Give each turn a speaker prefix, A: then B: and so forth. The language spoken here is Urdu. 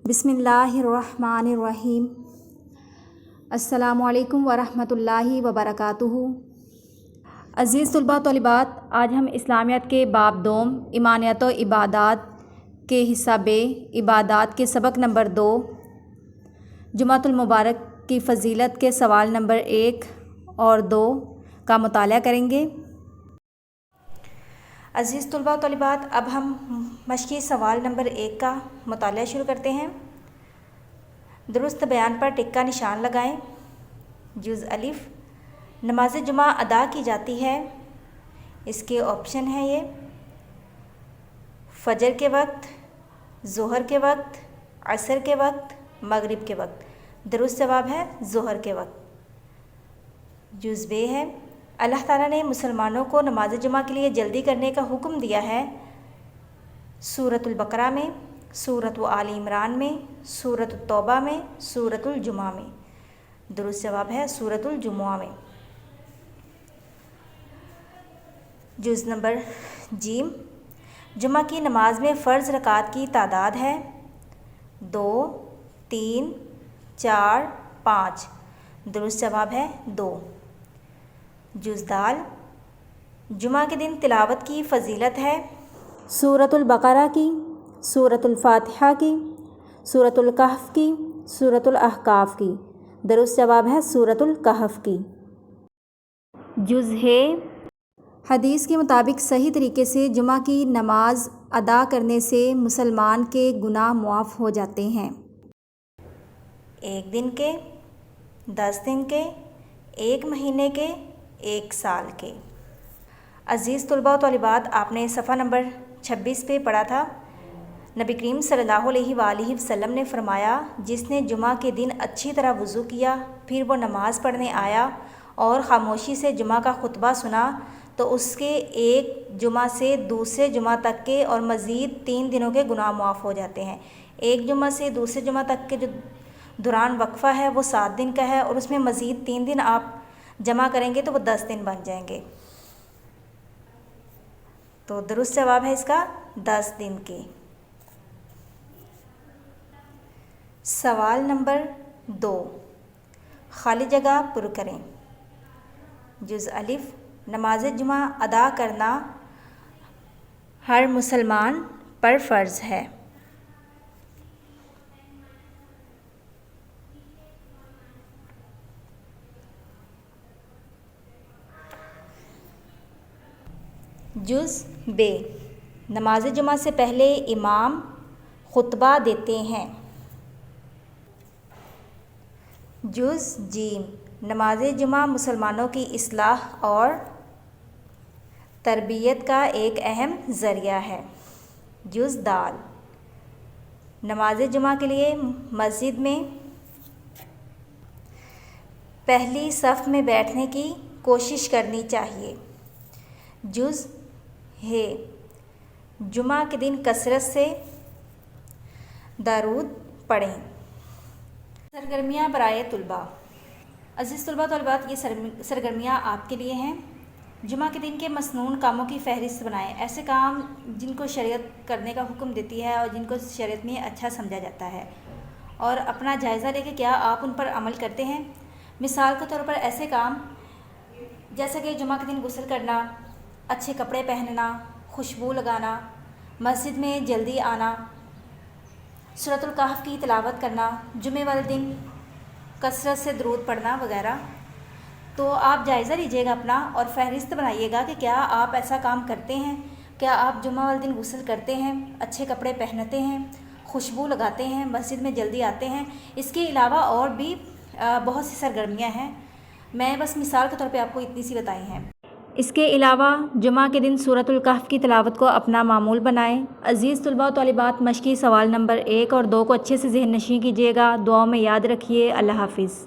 A: بسم اللہ الرحمن الرحیم۔ السلام علیکم ورحمۃ اللہ وبرکاتہ۔ عزیز طلباء طالبات، آج ہم اسلامیات کے باب دوم ایمانیات و عبادات کے حصہ ب عبادات کے سبق نمبر 2 جمعۃ المبارک کی فضیلت کے سوال نمبر 1 اور 2 کا مطالعہ کریں گے۔ عزیز طلباء طالبات، اب ہم مشقی سوال نمبر 1 کا مطالعہ شروع کرتے ہیں۔ درست بیان پر ٹک کا نشان لگائیں۔ جز الف، نماز جمعہ ادا کی جاتی ہے۔ اس کے آپشن ہیں یہ: فجر کے وقت، ظہر کے وقت، عصر کے وقت، مغرب کے وقت۔ درست جواب ہے ظہر کے وقت۔ جز ب ہے، اللہ تعالیٰ نے مسلمانوں کو نماز جمعہ کے لیے جلدی کرنے کا حکم دیا ہے۔ سورۃ البقرہ میں، سورۃ آل عمران میں، سورۃ التوبہ میں، سورۃ الجمعہ میں۔ درست جواب ہے سورۃ الجمعہ میں۔ جز نمبر ج، جمعہ کی نماز میں فرض رکعات کی تعداد ہے 2، 3، 4، 5۔ درست جواب ہے 2۔ جز د، جمعہ کے دن تلاوت کی فضیلت ہے سورۃ البقرہ کی، سورۃ الفاتحہ کی، سورۃ الکہف کی، سورۃ الاحقاف کی۔ درست جواب ہے سورۃ الکہف کی۔ جز ہ، حدیث کے مطابق صحیح طریقے سے جمعہ کی نماز ادا کرنے سے مسلمان کے گناہ معاف ہو جاتے ہیں۔ 1 دن کے، 10 دن کے، 1 مہینے کے، 1 سال کے۔ عزیز طلباء و طالبات، آپ نے صفحہ نمبر 26 پہ پڑھا تھا، نبی کریم صلی اللہ علیہ وآلہ وسلم نے فرمایا، جس نے جمعہ کے دن اچھی طرح وضو کیا، پھر وہ نماز پڑھنے آیا اور خاموشی سے جمعہ کا خطبہ سنا، تو اس کے ایک جمعہ سے دوسرے جمعہ تک کے اور مزید 3 دنوں کے گناہ معاف ہو جاتے ہیں۔ ایک جمعہ سے دوسرے جمعہ تک کے جو دوران وقفہ ہے وہ 7 دن کا ہے، اور اس میں مزید 3 دن آپ جمع کریں گے تو وہ 10 دن بن جائیں گے۔ تو درست جواب ہے اس کا 10 دن کے۔ سوال نمبر 2، خالی جگہ پر کریں۔ جز الف، نماز جمعہ ادا کرنا ہر مسلمان پر فرض ہے۔ جز ب، نماز جمعہ سے پہلے امام خطبہ دیتے ہیں۔ جز ج، نماز جمعہ مسلمانوں کی اصلاح اور تربیت کا ایک اہم ذریعہ ہے۔ جز د، نماز جمعہ کے لیے مسجد میں پہلی صف میں بیٹھنے کی کوشش کرنی چاہیے۔ جز ہ، جمعہ کے دن کثرت سے درود پڑھیں۔ سرگرمیاں برائے طلباء۔ عزیز طلباء طالبات، یہ سرگرمیاں آپ کے لیے ہیں۔ جمعہ کے دن کے مسنون کاموں کی فہرست بنائیں۔ ایسے کام جن کو شریعت کرنے کا حکم دیتی ہے اور جن کو شریعت میں اچھا سمجھا جاتا ہے، اور اپنا جائزہ لے کے کیا آپ ان پر عمل کرتے ہیں۔ مثال کے طور پر ایسے کام جیسے کہ جمعہ کے دن غسل کرنا، اچھے کپڑے پہننا، خوشبو لگانا، مسجد میں جلدی آنا، سورۃ الکہف کی تلاوت کرنا، جمعے والے دن کثرت سے درود پڑھنا وغیرہ۔ تو آپ جائزہ لیجیے گا اپنا اور فہرست بنائیے گا کہ کیا آپ ایسا کام کرتے ہیں۔ کیا آپ جمعہ والے دن غسل کرتے ہیں، اچھے کپڑے پہنتے ہیں، خوشبو لگاتے ہیں، مسجد میں جلدی آتے ہیں۔ اس کے علاوہ اور بھی بہت سی سرگرمیاں ہیں، میں بس مثال کے طور پہ آپ کو اتنی سی بتائی ہیں۔ اس کے علاوہ جمعہ کے دن سورۃ الکہف کی تلاوت کو اپنا معمول بنائیں۔ عزیز طلباء و طالبات، مشقی سوال نمبر 1 اور 2 کو اچھے سے ذہن نشین کیجیے گا، دعاؤں میں یاد رکھیے۔ اللہ حافظ۔